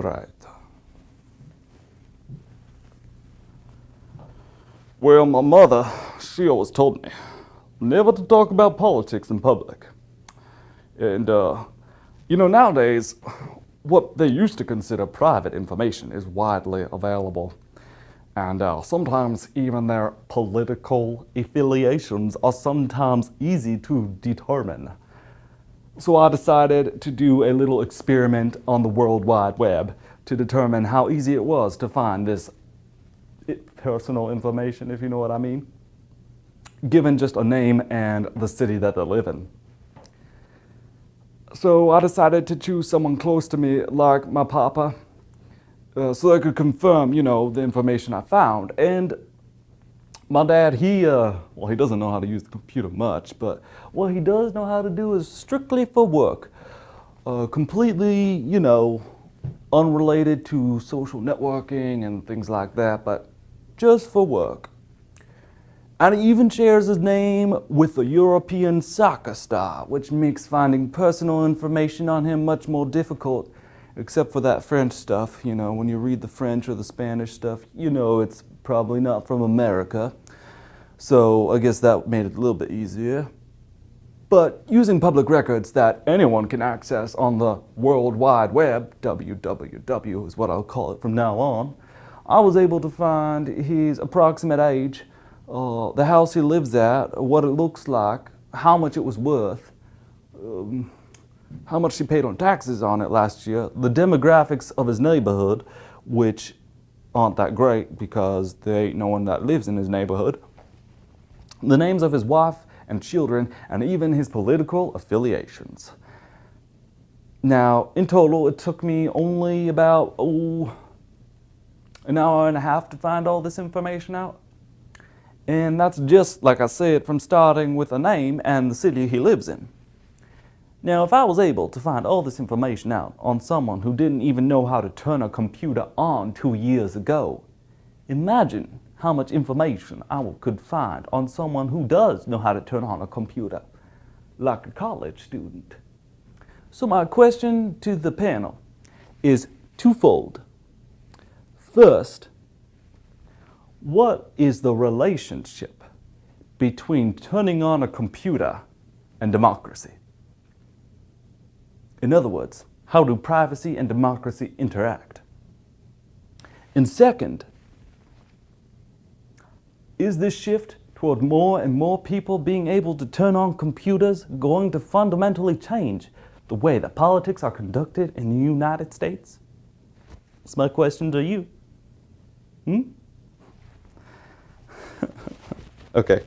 Right. Well, my mother, she always told me never to talk about politics in public. And, nowadays, what they used to consider private information is widely available. And sometimes even their political affiliations are sometimes easy to determine. So I decided to do a little experiment on the World Wide Web to determine how easy it was to find this personal information, if you know what I mean, given just a name and the city that they live in. So I decided to choose someone close to me, like my papa, so I could confirm, the information I found. And my dad, he doesn't know how to use the computer much, but what he does know how to do is strictly for work. Completely, unrelated to social networking and things like that, but just for work. And he even shares his name with a European soccer star, which makes finding personal information on him much more difficult, except for that French stuff. When you read the French or the Spanish stuff, it's probably not from America. So I guess that made it a little bit easier. But using public records that anyone can access on the World Wide Web, WWW is what I'll call it from now on, I was able to find his approximate age, the house he lives at, what it looks like, how much it was worth, how much he paid on taxes on it last year, the demographics of his neighborhood, which aren't that great because there ain't no one that lives in his neighborhood, the names of his wife and children, and even his political affiliations. Now, in total, it took me only about, an hour and a half to find all this information out. And that's just, like I said, from starting with a name and the city he lives in. Now, if I was able to find all this information out on someone who didn't even know how to turn a computer on 2 years ago, imagine how much information I could find on someone who does know how to turn on a computer, like a college student. So my question to the panel is twofold. First, what is the relationship between turning on a computer and democracy? In other words, how do privacy and democracy interact? And second, is this shift toward more and more people being able to turn on computers going to fundamentally change the way that politics are conducted in the United States? That's my question to you. Okay.